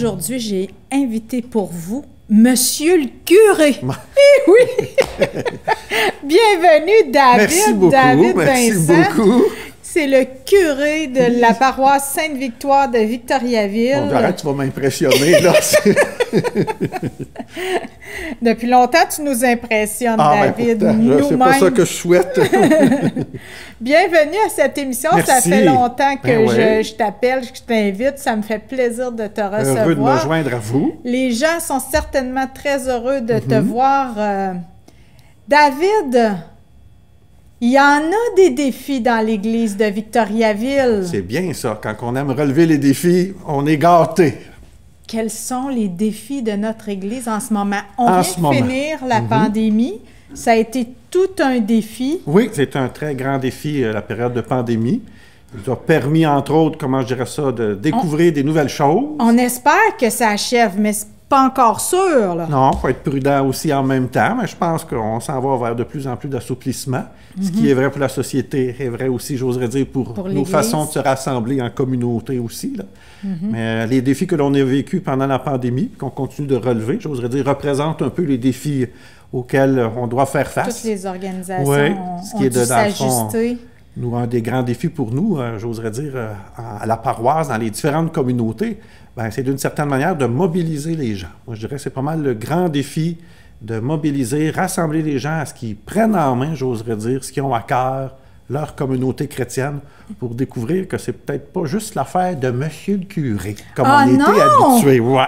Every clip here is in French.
aujourd'hui, j'ai invité pour vous Monsieur le curé. Eh oui! Bienvenue, David. Merci beaucoup, David merci Vincent. beaucoup. C'est le curé de la paroisse Sainte-Victoire de Victoriaville. Bon, arrête, tu vas m'impressionner, là. Depuis longtemps, tu nous impressionnes, David. Ben, c'est pas ça que je souhaite. Bienvenue à cette émission. Merci. Ça fait longtemps que Ben je t'appelle, que je t'invite. Ça me fait plaisir de te recevoir. Heureux de me joindre à vous. Les gens sont certainement très heureux de te voir. David, il y en a des défis dans l'Église de Victoriaville. C'est bien ça. Quand on aime relever les défis, on est gâté. Quels sont les défis de notre Église en ce moment? On vient de finir la pandémie. Ça a été tout un défi. Oui, c'est un très grand défi, la période de pandémie. Il nous a permis, entre autres, comment je dirais ça, de découvrir des nouvelles choses. On espère que ça achève, mais c'est pas encore sûr, là. Non, il faut être prudent aussi en même temps, mais je pense qu'on s'en va vers de plus en plus d'assouplissement. Ce qui est vrai pour la société est vrai aussi, j'oserais dire, pour nos façons de se rassembler en communauté aussi, là. Mais les défis que l'on a vécus pendant la pandémie, qu'on continue de relever, j'oserais dire, représentent un peu les défis auxquels on doit faire face. Toutes les organisations ont dû s'ajuster. Nous, un des grands défis pour nous, j'oserais dire, à la paroisse, dans les différentes communautés, c'est d'une certaine manière de mobiliser les gens. Moi, je dirais que c'est pas mal le grand défi de mobiliser, rassembler les gens à ce qu'ils prennent en main, j'oserais dire, ce qu'ils ont à cœur, leur communauté chrétienne, pour découvrir que c'est peut-être pas juste l'affaire de Monsieur le curé, comme on était habitué. Ouais.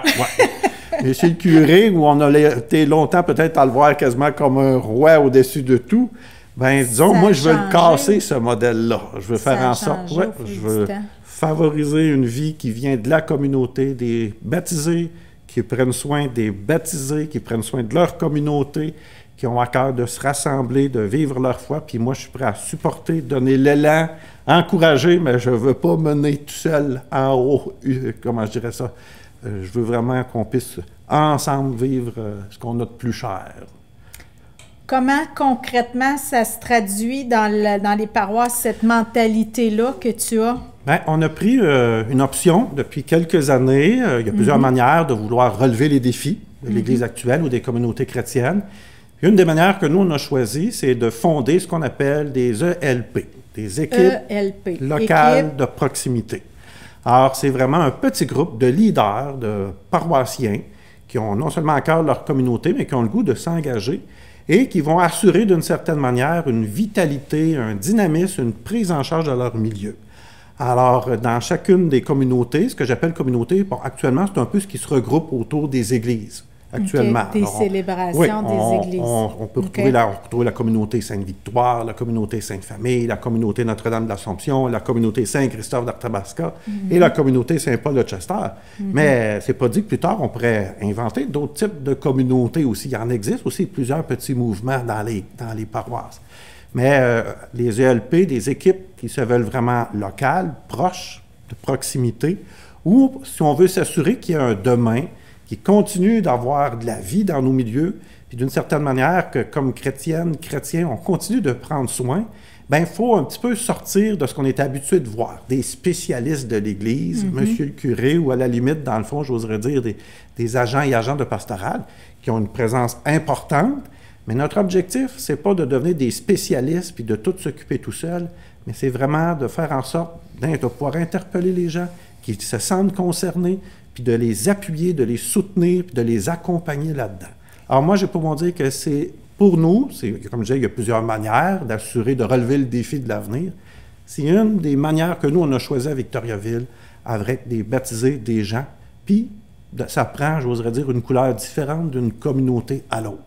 Monsieur le curé, où on a été longtemps peut-être à le voir quasiment comme un roi au-dessus de tout, disons, moi, je veux le casser, ce modèle-là. Je veux faire en sorte, je veux favoriser une vie qui vient de la communauté, des baptisés, qui prennent soin des baptisés, qui prennent soin de leur communauté, qui ont à cœur de se rassembler, de vivre leur foi. Puis moi, je suis prêt à supporter, donner l'élan, encourager, mais je ne veux pas mener tout seul en haut, comment je dirais ça. Je veux vraiment qu'on puisse ensemble vivre ce qu'on a de plus cher. Comment concrètement ça se traduit dans les paroisses, cette mentalité-là que tu as? On a pris une option depuis quelques années. Il y a plusieurs manières de vouloir relever les défis de l'Église actuelle ou des communautés chrétiennes. Puis une des manières que nous, on a choisi, c'est de fonder ce qu'on appelle des ELP, des équipes locales de proximité. Alors, c'est vraiment un petit groupe de leaders, de paroissiens, qui ont non seulement à cœur leur communauté, mais qui ont le goût de s'engager et qui vont assurer d'une certaine manière une vitalité, un dynamisme, une prise en charge de leur milieu. Alors, dans chacune des communautés, ce que j'appelle communauté, actuellement, c'est un peu ce qui se regroupe autour des églises, actuellement. Des célébrations des églises. On peut retrouver la communauté Sainte-Victoire, la communauté Sainte-Famille, la communauté Notre-Dame de l'Assomption, la communauté Saint-Christophe d'Arthabasca et la communauté Saint-Paul de Chester. Mais c'est pas dit que plus tard, on pourrait inventer d'autres types de communautés aussi. Il y en existe aussi plusieurs petits mouvements dans les paroisses. Mais les ELP, des équipes qui se veulent vraiment locales, proches, de proximité, ou si on veut s'assurer qu'il y a un demain qui continue d'avoir de la vie dans nos milieux, puis d'une certaine manière que comme chrétiens, on continue de prendre soin, il faut un petit peu sortir de ce qu'on est habitué de voir. Des spécialistes de l'Église, Monsieur le curé, ou à la limite, dans le fond, j'oserais dire, des agents et agents de pastoral qui ont une présence importante. Mais notre objectif, c'est pas de devenir des spécialistes puis de tout s'occuper tout seul, mais c'est vraiment de faire en sorte de pouvoir interpeller les gens qui se sentent concernés, puis de les appuyer, de les soutenir, puis de les accompagner là-dedans. Alors moi, j'ai pour mon dire que c'est, pour nous, comme je disais, il y a plusieurs manières d'assurer, de relever le défi de l'avenir. C'est une des manières que nous, on a choisi à Victoriaville, avec des baptisés, des gens, puis ça prend, j'oserais dire, une couleur différente d'une communauté à l'autre.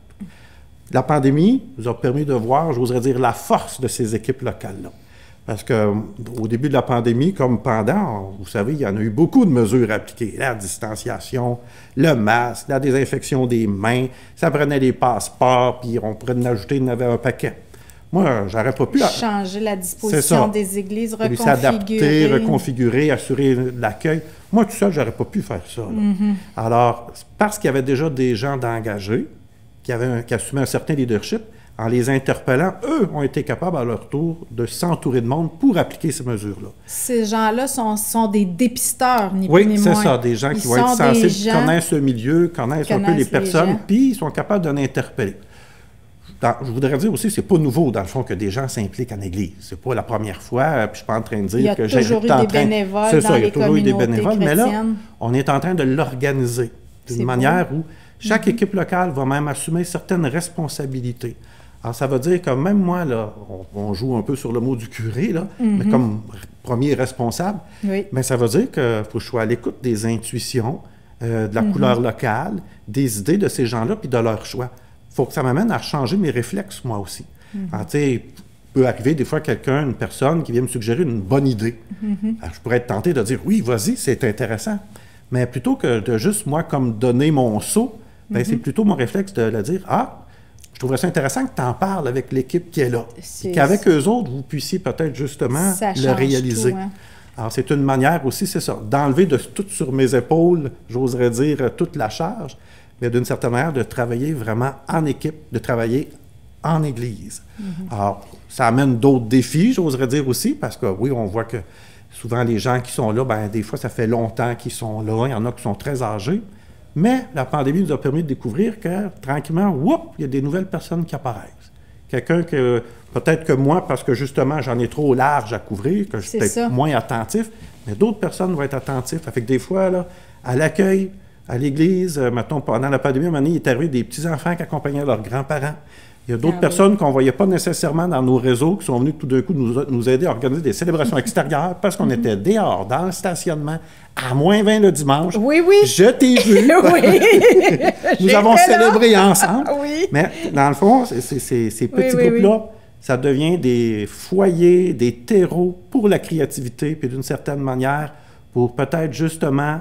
La pandémie nous a permis de voir, j'oserais dire, la force de ces équipes locales-là. Parce qu'au début de la pandémie, comme pendant, vous savez, il y en a eu beaucoup de mesures appliquées. La distanciation, le masque, la désinfection des mains, ça prenait les passeports, puis on pourrait en ajouter, il y en avait un paquet. Moi, j'aurais pas pu... Changer la disposition des églises, reconfigurer. S'adapter, reconfigurer, assurer l'accueil. Moi, tout seul, j'aurais pas pu faire ça. Alors, parce qu'il y avait déjà des gens d'engagés, qui assumaient un certain leadership, en les interpellant, eux ont été capables à leur tour de s'entourer de monde pour appliquer ces mesures-là. Ces gens-là sont des dépisteurs, ni oui, plus ni moins. Oui, c'est ça, des gens qui vont être sensibles, connaissent le milieu, connaissent un peu les personnes, puis ils sont capables d'en interpeller. Je voudrais dire aussi, c'est pas nouveau, dans le fond, que des gens s'impliquent en Église. C'est pas la première fois, puis je suis pas en train de dire que j'ai... Il y a toujours eu des bénévoles dans les communautés chrétiennes. Mais là, on est en train de l'organiser d'une manière où chaque équipe locale va même assumer certaines responsabilités. Alors, ça veut dire que même moi, là, on joue un peu sur le mot du curé, là, mais comme premier responsable, mais ça veut dire qu'il faut que je sois à l'écoute des intuitions, de la couleur locale, des idées de ces gens-là, puis de leurs choix. Il faut que ça m'amène à changer mes réflexes, moi aussi. Alors, tu sais, il peut arriver des fois une personne qui vient me suggérer une bonne idée. Alors, je pourrais être tenté de dire, oui, vas-y, c'est intéressant. Mais plutôt que de juste, moi, comme donner mon saut, ben, c'est plutôt mon réflexe de le dire, je trouverais ça intéressant que tu en parles avec l'équipe qui est là. Qu'avec eux autres, vous puissiez peut-être justement le réaliser. Tout, hein? Alors, c'est une manière aussi, c'est ça, d'enlever de tout sur mes épaules, j'oserais dire, toute la charge, mais d'une certaine manière, de travailler vraiment en équipe, de travailler en Église. Alors, ça amène d'autres défis, j'oserais dire aussi, parce que oui, on voit que souvent les gens qui sont là, ben des fois, ça fait longtemps qu'ils sont là, il y en a qui sont très âgés. Mais la pandémie nous a permis de découvrir que, tranquillement, il y a des nouvelles personnes qui apparaissent. Quelqu'un que, peut-être que moi, parce que justement, j'en ai trop large à couvrir, que je suis peut-être moins attentif, mais d'autres personnes vont être attentives. Ça fait que des fois, là, à l'accueil, à l'église, mettons, pendant la pandémie, à un moment donné, il est arrivé des petits-enfants qui accompagnaient leurs grands-parents. Il y a d'autres personnes qu'on ne voyait pas nécessairement dans nos réseaux qui sont venues tout d'un coup nous aider à organiser des célébrations extérieures parce qu'on était dehors, dans le stationnement, à moins 20 le dimanche. Oui, oui. Je t'ai vu. Oui. Nous avons célébré ensemble. Oui. Mais dans le fond, ces petits groupes-là, ça devient des foyers, des terreaux pour la créativité, puis d'une certaine manière, pour peut-être justement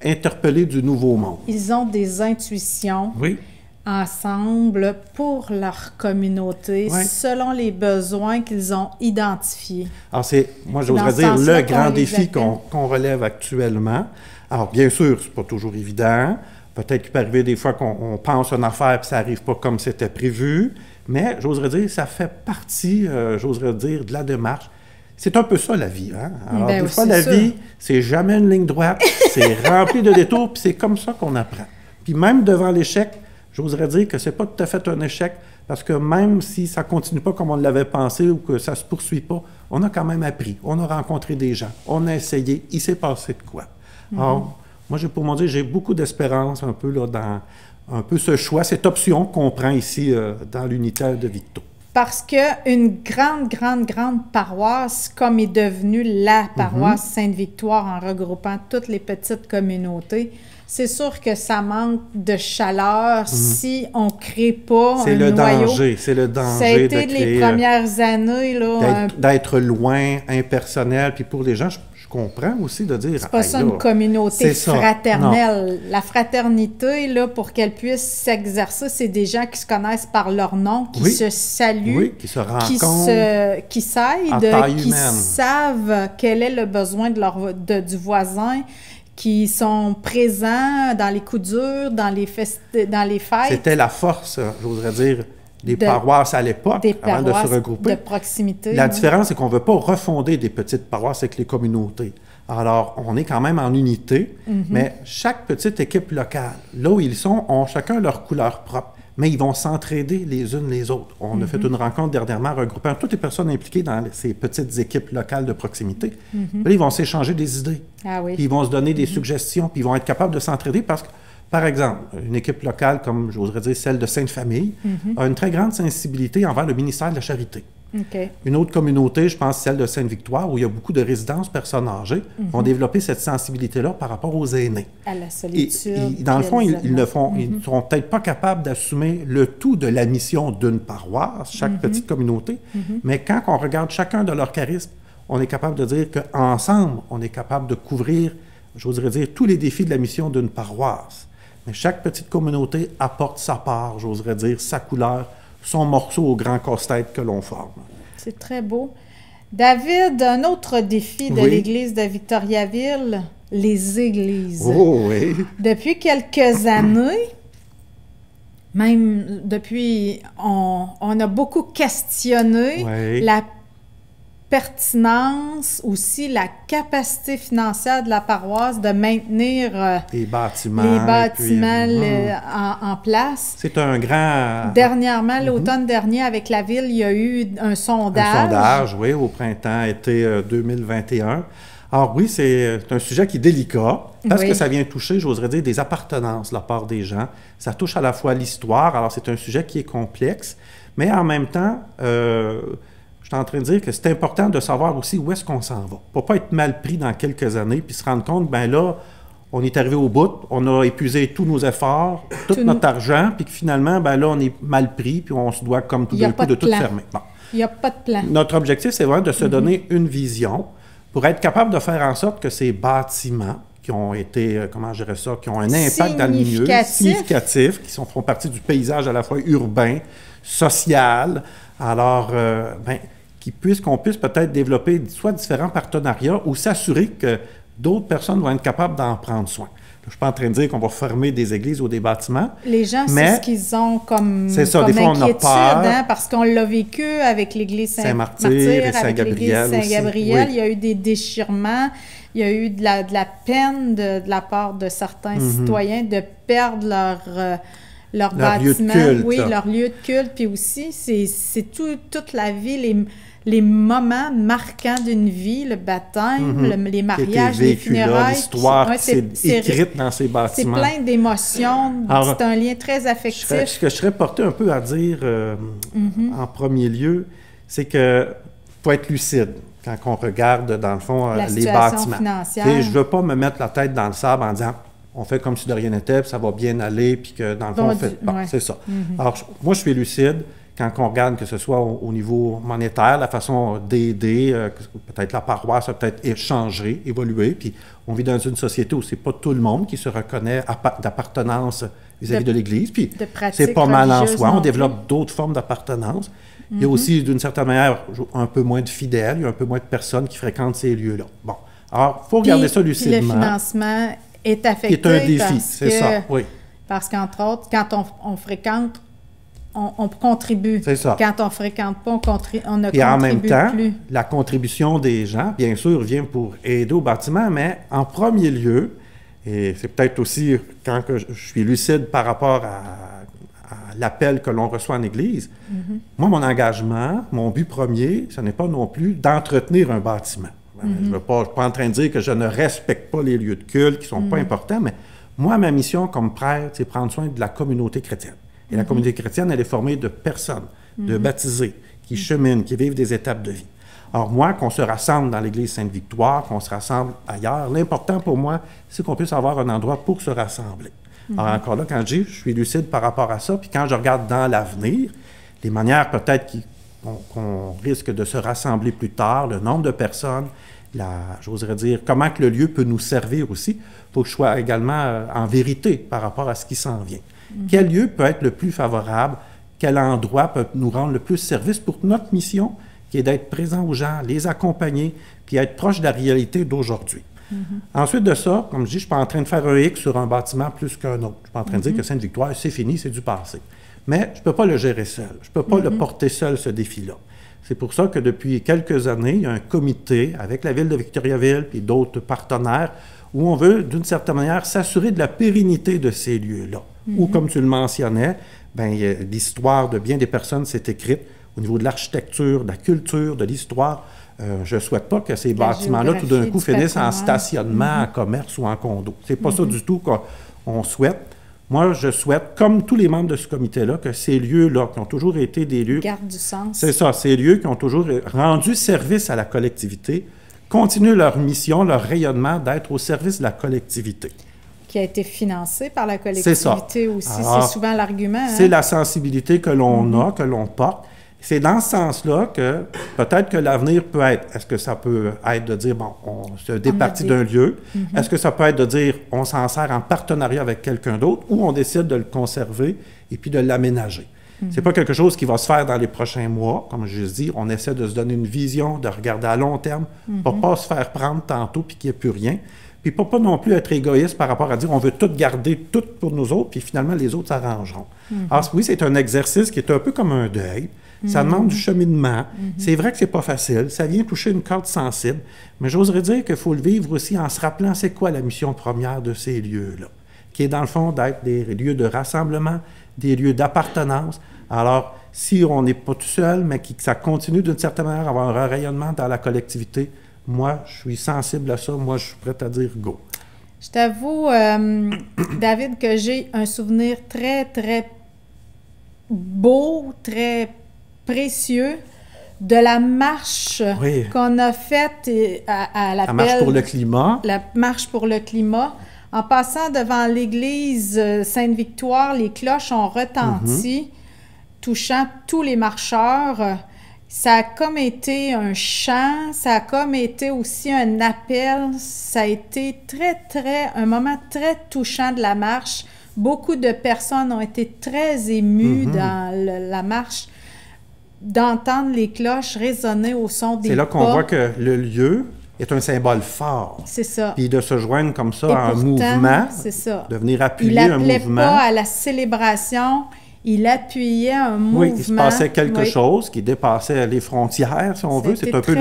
interpeller du nouveau monde. Ils ont des intuitions. Oui. Ensemble pour leur communauté, selon les besoins qu'ils ont identifiés. Alors, moi, j'oserais dire, le grand défi qu'on relève actuellement. Alors, bien sûr, c'est pas toujours évident. Peut-être qu'il peut arriver des fois qu'on pense une affaire et ça n'arrive pas comme c'était prévu. Mais, j'oserais dire, ça fait partie, j'oserais dire, de la démarche. C'est un peu ça, la vie. Hein? Alors, des fois, la vie, c'est jamais une ligne droite. C'est rempli de détours, puis c'est comme ça qu'on apprend. Puis même devant l'échec, j'oserais dire que ce n'est pas tout à fait un échec, parce que même si ça ne continue pas comme on l'avait pensé ou que ça ne se poursuit pas, on a quand même appris, on a rencontré des gens, on a essayé, il s'est passé de quoi. Alors, moi, pour mon dire, j'ai beaucoup d'espérance un peu là, dans un peu ce choix, cette option qu'on prend ici dans l'unitaire de Victo. Parce qu'une grande paroisse, comme est devenue la paroisse Sainte-Victoire en regroupant toutes les petites communautés, c'est sûr que ça manque de chaleur si on ne crée pas un noyau. C'est le danger. Ça a été les premières années. D'être loin, impersonnel. Puis pour les gens, je comprends aussi de dire... C'est pas ça une communauté fraternelle. La fraternité, là, pour qu'elle puisse s'exercer, c'est des gens qui se connaissent par leur nom, qui se saluent, qui se rencontrent, qui s'aident, qui savent quel est le besoin du voisin, qui sont présents dans les coups durs, dans les fêtes. C'était la force, j'oserais dire, des paroisses à l'époque, avant de se regrouper. De proximité. La différence, c'est qu'on ne veut pas refonder des petites paroisses avec les communautés. Alors, on est quand même en unité, mais chaque petite équipe locale, là où ils sont, ont chacun leur couleur propre, mais ils vont s'entraider les unes les autres. On a fait une rencontre dernièrement regroupant toutes les personnes impliquées dans ces petites équipes locales de proximité. Là, ils vont s'échanger des idées, puis ils vont se donner des suggestions, puis ils vont être capables de s'entraider parce que, par exemple, une équipe locale, comme j'oserais dire celle de Sainte-Famille, a une très grande sensibilité envers le ministère de la Charité. Une autre communauté, je pense celle de Sainte-Victoire, où il y a beaucoup de résidences personnes âgées, vont développer cette sensibilité-là par rapport aux aînés. À la solitude. Et dans le fond, ils ne seront peut-être pas capables d'assumer le tout de la mission d'une paroisse, chaque petite communauté, mais quand on regarde chacun de leurs charismes, on est capable de dire qu'ensemble, on est capable de couvrir, j'oserais dire, tous les défis de la mission d'une paroisse. Mais chaque petite communauté apporte sa part, j'oserais dire, sa couleur, son morceau au grand casse-tête que l'on forme. C'est très beau. David, un autre défi de l'Église de Victoriaville, les églises. Oh oui! Depuis quelques années, même depuis, on a beaucoup questionné la pertinence, aussi la capacité financière de la paroisse de maintenir les bâtiments en place. C'est un grand... Dernièrement, l'automne dernier, avec la Ville, il y a eu un sondage. Un sondage, oui, au printemps-été 2021. Alors oui, c'est un sujet qui est délicat, parce que ça vient toucher, j'oserais dire, des appartenances de la part des gens. Ça touche à la fois l'histoire, alors c'est un sujet qui est complexe, mais en même temps... je suis en train de dire que c'est important de savoir aussi où est-ce qu'on s'en va. Pour ne pas être mal pris dans quelques années, puis se rendre compte, ben là, on est arrivé au bout, on a épuisé tous nos efforts, tout notre argent, puis que finalement, ben là, on est mal pris, puis on se doit, comme tout d'un coup, de tout fermer. Bon. Il n'y a pas de plan. Notre objectif, c'est vraiment de se donner une vision pour être capable de faire en sorte que ces bâtiments qui ont été, comment je dirais ça, qui ont un impact dans le milieu, significatif, qui font partie du paysage à la fois urbain, social, alors, qu'on puisse peut-être développer soit différents partenariats ou s'assurer que d'autres personnes vont être capables d'en prendre soin. Je ne suis pas en train de dire qu'on va fermer des églises ou des bâtiments. Les gens, c'est ce qu'ils ont comme des fois, on a peur. Parce qu'on l'a vécu avec l'église Saint-Martyr et Saint-Gabriel aussi. Saint-Gabriel, il y a eu des déchirements, il y a eu de la peine de la part de certains citoyens de perdre leur bâtiment, leur lieu de culte, puis aussi, c'est toute la vie, les moments marquants d'une vie, le baptême, les mariages, les funérailles. L'histoire c'est écrite dans ces bâtiments. C'est plein d'émotions, c'est un lien très affectif. Ce que je serais porté un peu à dire en premier lieu, c'est que faut être lucide quand on regarde, dans le fond, les bâtiments. Financière. Je ne veux pas me mettre la tête dans le sable en disant on fait comme si de rien n'était, puis ça va bien aller, puis que dans le fond, on fait... c'est ça. Alors, moi, je suis lucide quand on regarde que ce soit au niveau monétaire, la façon d'aider, peut-être la paroisse a peut-être changé, évolué, puis on vit dans une société où c'est pas tout le monde qui se reconnaît d'appartenance vis-à-vis de l'Église, puis c'est pas mal en soi. On développe d'autres formes d'appartenance. Il y a aussi, d'une certaine manière, un peu moins de fidèles, il y a un peu moins de personnes qui fréquentent ces lieux-là. Bon, alors, il faut regarder ça lucidement. Puis le financement est affecté. Qui est un défi, c'est ça, oui. Parce qu'entre autres, quand on fréquente, on contribue. C'est ça. Quand on ne fréquente pas, on ne contribue plus. Et en même temps, la contribution des gens, bien sûr, vient pour aider au bâtiment, mais en premier lieu, et c'est peut-être aussi quand que je suis lucide par rapport à l'appel que l'on reçoit en Église, moi, mon engagement, mon but premier, ce n'est pas non plus d'entretenir un bâtiment. Je ne suis pas en train de dire que je ne respecte pas les lieux de culte qui ne sont pas importants, mais moi, ma mission comme prêtre, c'est prendre soin de la communauté chrétienne. Et la communauté chrétienne, elle est formée de personnes, de baptisés, qui cheminent, qui vivent des étapes de vie. Alors moi, qu'on se rassemble dans l'église Sainte-Victoire, qu'on se rassemble ailleurs, l'important pour moi, c'est qu'on puisse avoir un endroit pour se rassembler. Alors encore là, quand je suis lucide par rapport à ça, puis quand je regarde dans l'avenir, les manières peut-être qu'on risque de se rassembler plus tard, le nombre de personnes, j'oserais dire, comment que le lieu peut nous servir aussi, il faut que je sois également en vérité par rapport à ce qui s'en vient. Quel lieu peut être le plus favorable? Quel endroit peut nous rendre le plus service pour notre mission, qui est d'être présent aux gens, les accompagner, puis être proche de la réalité d'aujourd'hui. Ensuite de ça, comme je dis, je ne suis pas en train de faire un X sur un bâtiment plus qu'un autre. Je ne suis pas en train de dire que Sainte-Victoire, c'est fini, c'est du passé. Mais je ne peux pas le gérer seul. Je ne peux pas le porter seul, ce défi-là. C'est pour ça que depuis quelques années, il y a un comité avec la Ville de Victoriaville et d'autres partenaires où on veut, d'une certaine manière, s'assurer de la pérennité de ces lieux-là. Ou, comme tu le mentionnais, l'histoire de bien des personnes s'est écrite au niveau de l'architecture, de la culture, de l'histoire. Je ne souhaite pas que ces bâtiments-là, tout d'un coup, finissent en stationnement, en commerce ou en condo. Ce n'est pas ça du tout qu'on souhaite. Moi, je souhaite, comme tous les membres de ce comité-là, que ces lieux-là, qui ont toujours été des lieux... Gardent du sens. C'est ça, ces lieux qui ont toujours rendu service à la collectivité, continuent leur mission, leur rayonnement d'être au service de la collectivité. Qui a été financé par la collectivité aussi, c'est souvent l'argument. C'est la sensibilité que l'on a, que l'on porte. C'est dans ce sens-là que peut-être que l'avenir peut être, est-ce que ça peut être de dire, bon, on se départit d'un lieu, est-ce que ça peut être de dire, on s'en sert en partenariat avec quelqu'un d'autre, ou on décide de le conserver et puis de l'aménager. C'est pas quelque chose qui va se faire dans les prochains mois, comme je dis, on essaie de se donner une vision, de regarder à long terme, pour pas se faire prendre tantôt puis qu'il n'y ait plus rien. puis pas non plus être égoïste par rapport à dire on veut tout garder, tout pour nous autres, puis finalement les autres s'arrangeront. Alors oui, c'est un exercice qui est un peu comme un deuil. Ça demande du cheminement. C'est vrai que c'est pas facile. Ça vient toucher une corde sensible. Mais j'oserais dire qu'il faut le vivre aussi en se rappelant c'est quoi la mission première de ces lieux-là, qui est dans le fond d'être des lieux de rassemblement, des lieux d'appartenance. Alors, si on n'est pas tout seul, mais que ça continue d'une certaine manière à avoir un rayonnement dans la collectivité, moi, je suis sensible à ça. Moi, je suis prêt à dire go. Je t'avoue, David, que j'ai un souvenir très, très beau, très précieux de la marche qu'on a faite à l'appel... La marche pour le climat. La marche pour le climat. En passant devant l'église Sainte-Victoire, les cloches ont retenti, touchant tous les marcheurs. Ça a comme été un chant, ça a comme été aussi un appel. Ça a été un moment très touchant de la marche. Beaucoup de personnes ont été très émues dans la marche, d'entendre les cloches résonner au son des pas. C'est là qu'on voit que le lieu est un symbole fort. C'est ça. Puis de se joindre comme ça à un mouvement, c'est ça. De venir appuyer un mouvement. Il n'appelait pas à la célébration, il appuyait un mouvement. Oui, il se passait quelque chose qui dépassait les frontières, si on veut. C'est un peu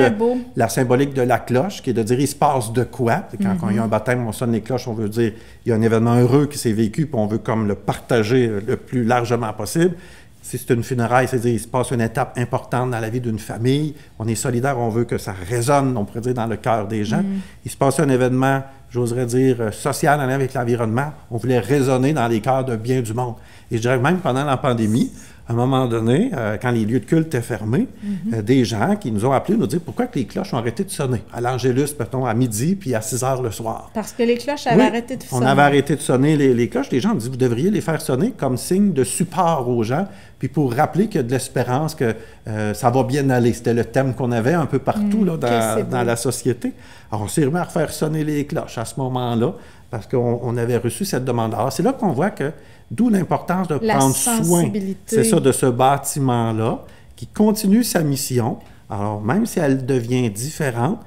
la symbolique de la cloche, qui est de dire il se passe de quoi. Quand il y a un baptême, on sonne les cloches, on veut dire il y a un événement heureux qui s'est vécu, puis on veut comme le partager le plus largement possible. Si c'est une funéraille, c'est-à-dire qu'il se passe une étape importante dans la vie d'une famille. On est solidaire, on veut que ça résonne, on pourrait dire, dans le cœur des gens. Il se passe un événement, j'oserais dire, social en lien avec l'environnement. On voulait résonner dans les cœurs de bien du monde. Et je dirais que même pendant la pandémie, à un moment donné, quand les lieux de culte étaient fermés, des gens qui nous ont appelés nous dire pourquoi que les cloches ont arrêté de sonner. À l'Angélus, mettons, à midi, puis à 6 heures le soir. Parce que les cloches avaient arrêté de sonner. On avait arrêté de sonner les cloches. Les gens ont dit, vous devriez les faire sonner comme signe de support aux gens, puis pour rappeler qu'il y a de l'espérance, que ça va bien aller. C'était le thème qu'on avait un peu partout là, dans la société. Alors, on s'est remis à refaire sonner les cloches à ce moment-là, parce qu'on avait reçu cette demande. Alors, c'est là qu'on voit que, d'où l'importance de prendre soin, c'est ça, de ce bâtiment-là, qui continue sa mission. Alors, même si elle devient différente,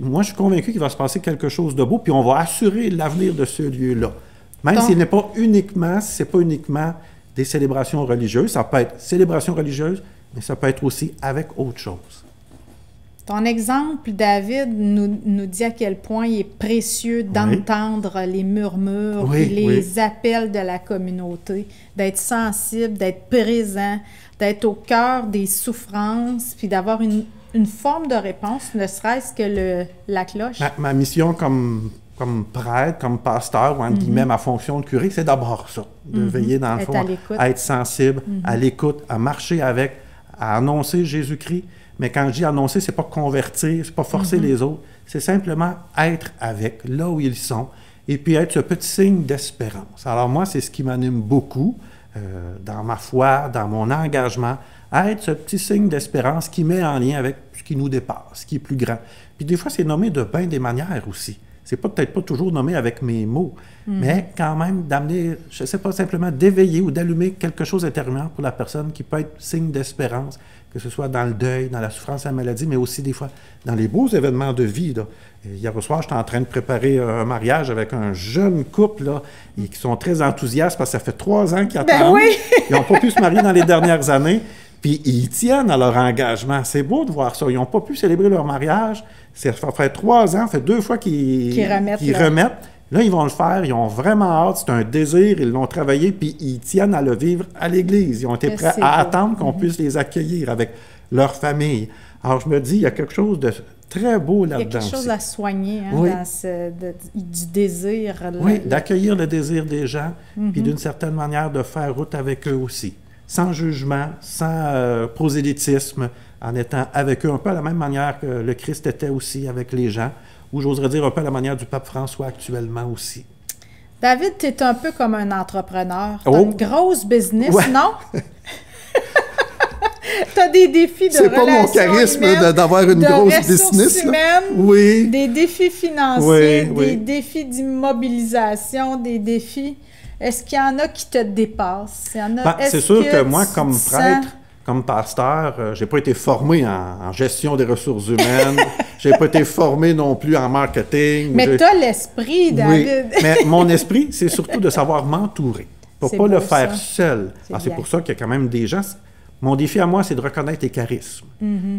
moi, je suis convaincu qu'il va se passer quelque chose de beau, puis on va assurer l'avenir de ce lieu-là. Même s'il n'est pas uniquement, si ce n'est pas uniquement des célébrations religieuses, ça peut être célébration religieuse, mais ça peut être aussi avec autre chose. Ton exemple, David, nous dit à quel point il est précieux d'entendre les murmures, les appels de la communauté, d'être sensible, d'être présent, d'être au cœur des souffrances, puis d'avoir une forme de réponse, ne serait-ce que la cloche. Ma mission comme prêtre, comme pasteur, ou entre guillemets, ma fonction de curé, c'est d'abord ça, de veiller dans le fond, à être sensible, à l'écoute, à marcher avec, à annoncer Jésus-Christ. Mais quand je dis annoncer, c'est pas convertir, c'est pas forcer les autres, c'est simplement être avec, là où ils sont, et puis être ce petit signe d'espérance. Alors moi, c'est ce qui m'anime beaucoup dans ma foi, dans mon engagement, à être ce petit signe d'espérance qui met en lien avec ce qui nous dépasse, ce qui est plus grand. Puis des fois, c'est nommé de bien des manières aussi. C'est peut-être pas toujours nommé avec mes mots, mais quand même d'amener, je ne sais pas, simplement d'éveiller ou d'allumer quelque chose d'intérieur pour la personne qui peut être signe d'espérance, que ce soit dans le deuil, dans la souffrance, la maladie, mais aussi des fois dans les beaux événements de vie. Là. Hier au soir, j'étais en train de préparer un mariage avec un jeune couple là, et qui sont très enthousiastes parce que ça fait 3 ans qu'ils attendent. Ils n'ont pas pu se marier dans les dernières années. Puis ils tiennent à leur engagement. C'est beau de voir ça. Ils n'ont pas pu célébrer leur mariage. Ça fait 3 ans, ça fait 2 fois qu'ils remettent. Là, ils vont le faire. Ils ont vraiment hâte. C'est un désir. Ils l'ont travaillé. Puis ils tiennent à le vivre à l'Église. Ils ont été prêts à attendre qu'on puisse les accueillir avec leur famille. Alors, je me dis, il y a quelque chose de très beau là-dedans. Il y a quelque chose à soigner dans du désir. D'accueillir le désir des gens. Puis d'une certaine manière, de faire route avec eux aussi. Sans jugement, sans prosélytisme, en étant avec eux un peu à la même manière que le Christ était aussi avec les gens, ou j'oserais dire un peu à la manière du pape François actuellement aussi. David, tu es un peu comme un entrepreneur. Tu as une grosse business, non? Tu as des défis de relations humaines. C'est pas mon charisme d'avoir une grosse business. Humaines, des défis financiers, des défis d'immobilisation, des défis... Est-ce qu'il y en a qui te dépassent? C'est sûr que moi, comme prêtre, comme pasteur, j'ai pas été formé en gestion des ressources humaines, j'ai pas été formé non plus en marketing. Mais tu as l'esprit, David. Oui, mais mon esprit, c'est surtout de savoir m'entourer, pour pas le faire seul. C'est pour ça qu'il y a quand même des gens... Mon défi à moi, c'est de reconnaître tes charismes.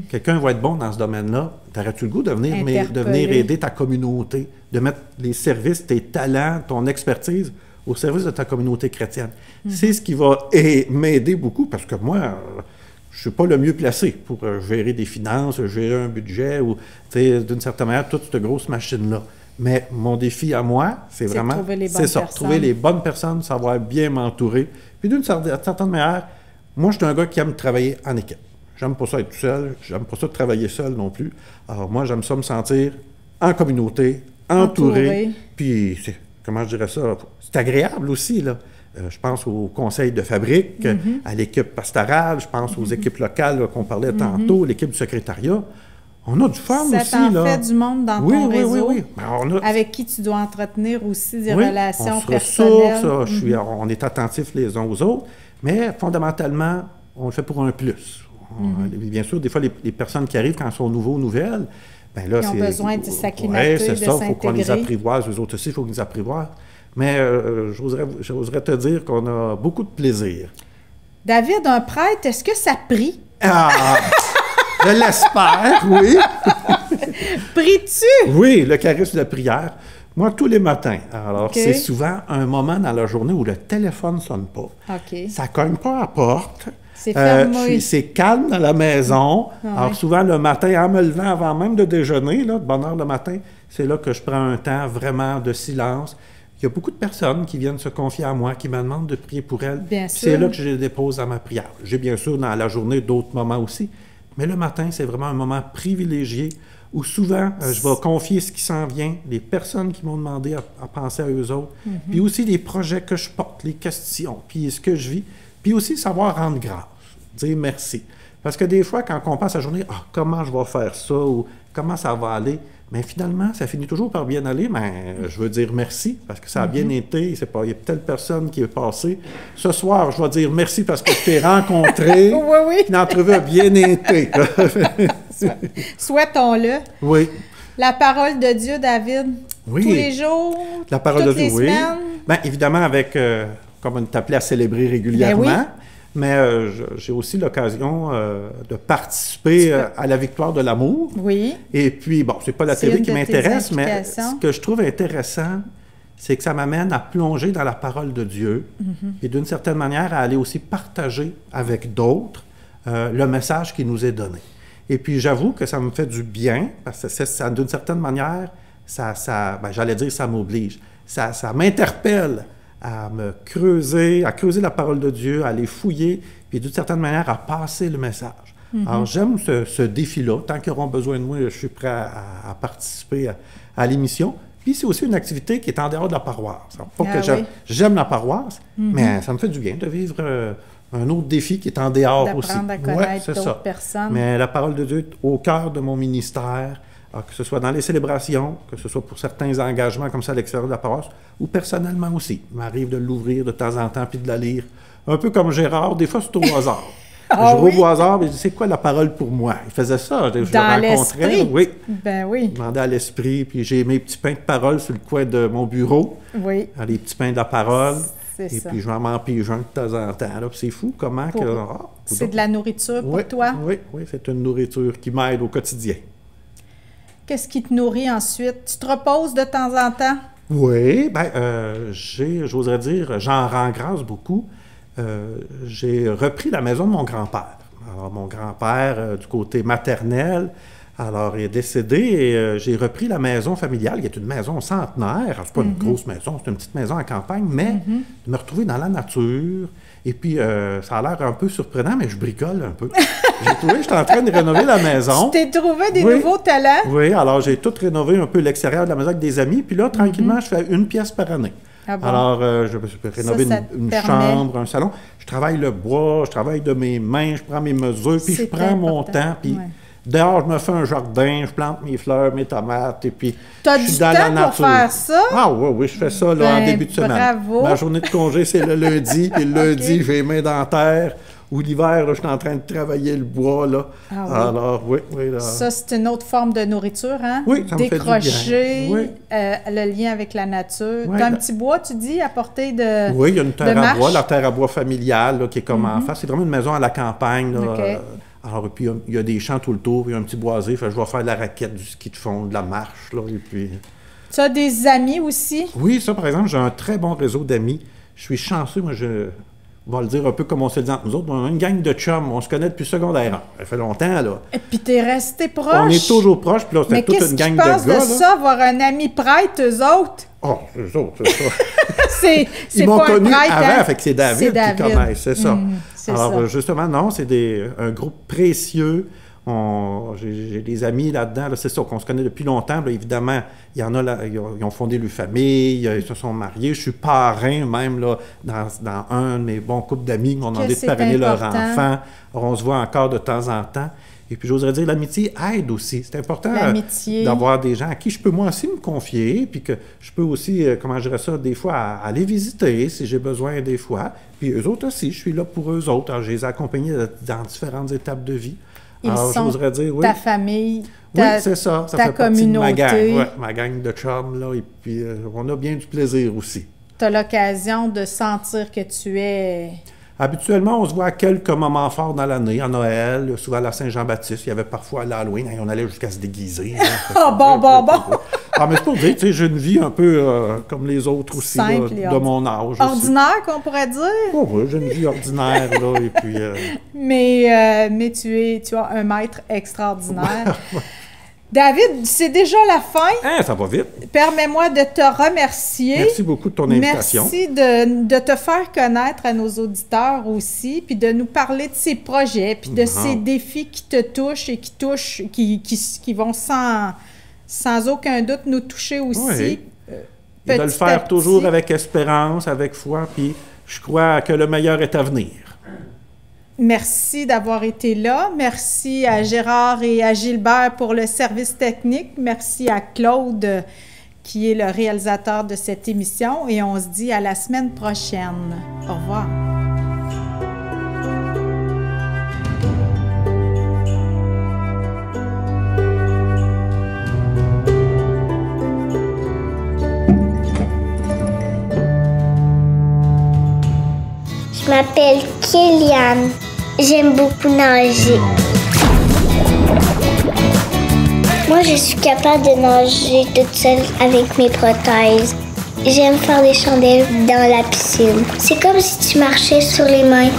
Quelqu'un va être bon dans ce domaine-là. T'aurais-tu le goût de venir aider ta communauté, de mettre les services, tes talents, ton expertise au service de ta communauté chrétienne? C'est ce qui va m'aider beaucoup, parce que moi, je ne suis pas le mieux placé pour gérer des finances, gérer un budget, ou d'une certaine manière, toute cette grosse machine-là. Mais mon défi à moi, c'est vraiment... trouver les bonnes personnes, savoir bien m'entourer. Puis d'une certaine manière, moi, je suis un gars qui aime travailler en équipe. J'aime pas ça être tout seul, j'aime pas ça travailler seul non plus. Alors moi, j'aime ça me sentir en communauté, entouré. Puis, comment je dirais ça? C'est agréable aussi, là. Je pense au conseil de fabrique, à l'équipe pastorale, je pense aux équipes locales là, qu'on parlait tantôt, l'équipe du secrétariat. On a du fun aussi, là. Ça t'en fait du monde dans ton réseau, Ben, avec qui tu dois entretenir aussi des relations on personnelles. On est attentifs les uns aux autres, mais fondamentalement, on le fait pour un plus. Bien sûr, des fois, les personnes qui arrivent quand elles sont nouvelles, ben là, ils ont besoin de s'acclimater, c'est ça, il faut qu'on les s'intégrer. apprivoise, eux autres aussi, il faut qu'ils les apprivoisent. Mais j'oserais te dire qu'on a beaucoup de plaisir. David, un prêtre, est-ce que ça prie? Ah! Je l'espère, oui. Pries-tu? Oui, le charisme de la prière. Moi, tous les matins. Alors, c'est souvent un moment dans la journée où le téléphone ne sonne pas. Ça ne cogne pas à la porte. C'est fermé. C'est calme dans la maison. Alors, souvent, le matin, en me levant avant même de déjeuner, là, de bonne heure le matin, c'est là que je prends un temps vraiment de silence. Il y a beaucoup de personnes qui viennent se confier à moi, qui me demandent de prier pour elles. C'est là que je les dépose à ma prière. J'ai bien sûr dans la journée d'autres moments aussi, mais le matin, c'est vraiment un moment privilégié où souvent, je vais confier ce qui s'en vient, les personnes qui m'ont demandé à penser à eux autres, puis aussi les projets que je porte, les questions, puis ce que je vis, puis aussi savoir rendre grâce, dire merci. Parce que des fois, quand on passe la journée, comment je vais faire ça, ou comment ça va aller, mais finalement, ça finit toujours par bien aller, mais je veux dire merci, parce que ça a bien été, il y a telle personne qui est passée. Ce soir, je vais dire merci parce que je t'ai rencontré. Oui. L'entrevue a bien été. Souhaitons-le. Oui. La parole de Dieu, David. Oui. Tous les jours, la parole toutes de Dieu, les semaines. Bien, évidemment, avec, comme on t'appelait à célébrer régulièrement. Ben oui. Mais j'ai aussi l'occasion de participer à la victoire de l'amour. Oui. Et puis, bon, c'est pas la télé qui m'intéresse, mais ce que je trouve intéressant, c'est que ça m'amène à plonger dans la parole de Dieu et d'une certaine manière à aller aussi partager avec d'autres le message qui nous est donné. Et puis, j'avoue que ça me fait du bien, parce que ça d'une certaine manière, j'allais dire, ça m'oblige. Ça m'interpelle à creuser la parole de Dieu, à aller fouiller, puis d'une certaine manière à passer le message. Alors, j'aime ce défi-là. Tant qu'ils auront besoin de moi, je suis prêt à participer à l'émission. Puis c'est aussi une activité qui est en dehors de la paroisse. Pas que j'aime la paroisse, mais ça me fait du bien de vivre un autre défi qui est en dehors aussi. D'apprendre à connaître d'autres personnes. Mais la parole de Dieu est au cœur de mon ministère. Alors, que ce soit dans les célébrations, que ce soit pour certains engagements comme ça à l'extérieur de la paroisse, ou personnellement aussi. Il m'arrive de l'ouvrir de temps en temps puis de la lire. Un peu comme Gérard, des fois c'est au hasard. Je rouvre au hasard et je dis, c'est quoi la parole pour moi? Il faisait ça. Je le rencontrais. Oui. Ben oui. Je demandais à l'esprit, puis j'ai mes petits pains de parole sur le coin de mon bureau. Oui. Les petits pains de la parole. C'est ça. Puis je vais m'en pigeon de temps en temps. Là. Puis c'est fou comment que... c'est de la nourriture pour toi? Oui, c'est une nourriture qui m'aide au quotidien. Qu'est-ce qui te nourrit ensuite? Tu te reposes de temps en temps? Oui, j'oserais dire, j'en rends grâce beaucoup. J'ai repris la maison de mon grand-père. Alors, mon grand-père, du côté maternel, alors, il est décédé et j'ai repris la maison familiale, qui est une maison centenaire. C'est pas une grosse maison, c'est une petite maison en campagne, mais de me retrouver dans la nature. Et puis, ça a l'air un peu surprenant, mais je bricole un peu. J'ai trouvé, j'étais en train de rénover la maison. Tu t'es trouvé des nouveaux talents? Oui, alors j'ai tout rénové un peu l'extérieur de la maison avec des amis. Puis là, tranquillement, je fais une pièce par année. Ah bon? Alors, je peux rénover une chambre, un salon. Je travaille le bois, je travaille de mes mains, je prends mes mesures, puis je prends mon temps. Puis dehors, je me fais un jardin, je plante mes fleurs, mes tomates, et puis je suis dans la nature. Pour faire ça? Ah oui, je fais ça là, en début de semaine. Bravo. Ma journée de congé, c'est le lundi, puis le lundi, j'ai les mains dans la terre. Ou l'hiver, là, je suis en train de travailler le bois, là. Ah oui. Alors, oui. Là. Ça, c'est une autre forme de nourriture, hein? Oui, ça me fait du Décrocher bien. Oui. le lien avec la nature. Oui, Tu as un petit bois, tu dis, à portée de Oui, il y a une terre à marche? bois, la terre à bois familiale, là, qui est comme en face. C'est vraiment une maison à la campagne, là. OK. Alors, et puis, il y a des champs tout le tour, puis il y a un petit boisé. Fait que je vais faire de la raquette, du ski de fond, de la marche, là, et puis... Tu as des amis aussi? Oui, ça, par exemple, j'ai un très bon réseau d'amis. Je suis chanceux, moi, on va le dire un peu comme on se le dit entre nous autres. On a une gang de chums, on se connaît depuis secondaire. Ça fait longtemps, là. Et puis t'es resté proche? On est toujours proches, puis là, Mais c'était toute une gang de qu'est-ce gars, qu'ils pensent de ça, avoir un ami prêtre, eux autres? Oh, c'est ça. c'est Ils m'ont pas un connu prêtre, avant, hein? fait que c'est David qui connaît, c'est ça. C'est Alors, ça. justement, non, c'est un groupe précieux. J'ai des amis là-dedans, là, c'est ça, qu'on se connaît depuis longtemps. Là, évidemment, il y en a, là, ils ont fondé leur famille, ils se sont mariés. Je suis parrain même là, dans un de mes bons couples d'amis qui m'ont demandé de parrainer leur enfant. Alors, on se voit encore de temps en temps. Et puis, j'oserais dire, l'amitié aide aussi. C'est important d'avoir des gens à qui je peux moi aussi me confier, puis que je peux aussi, comment je dirais ça, des fois, aller visiter si j'ai besoin des fois. Puis eux autres aussi, je suis là pour eux autres. Alors, je les ai accompagnés dans différentes étapes de vie. Ils sont dire, ta famille, oui, c'est ça. Ça ta fait partie de ma gang, communauté. ma gang de chums, là. Et puis, on a bien du plaisir aussi. Tu as l'occasion de sentir que tu es... Habituellement, on se voit à quelques moments forts dans l'année. À Noël, souvent à la Saint-Jean-Baptiste. Il y avait parfois à l'Halloween. On allait jusqu'à se déguiser. Ah, bon! Ah, mais c'est pour dire, tu sais, j'ai une vie un peu comme les autres aussi, simple là, de mon âge. Ordinaire, qu'on pourrait dire? Oh, oui, j'ai une vie ordinaire, là, et puis... Mais tu as un maître extraordinaire. David, c'est déjà la fin. Hein, ça va vite. Permets-moi de te remercier. Merci beaucoup de ton invitation. Merci de te faire connaître à nos auditeurs aussi, puis de nous parler de ces projets, puis de ces défis qui te touchent et qui vont sans aucun doute nous toucher aussi. Oui. Et de le faire toujours avec espérance, avec foi, puis je crois que le meilleur est à venir. Merci d'avoir été là. Merci à Gérard et à Gilbert pour le service technique. Merci à Claude, qui est le réalisateur de cette émission. Et on se dit à la semaine prochaine. Au revoir. Je m'appelle Kéliane. J'aime beaucoup nager. Moi, je suis capable de nager toute seule avec mes prothèses. J'aime faire des chandelles dans la piscine. C'est comme si tu marchais sur les mains.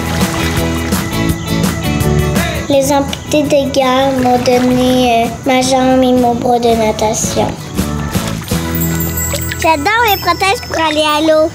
Les amputés de guerre m'ont donné ma jambe et mon bras de natation. J'adore mes prothèses pour aller à l'eau.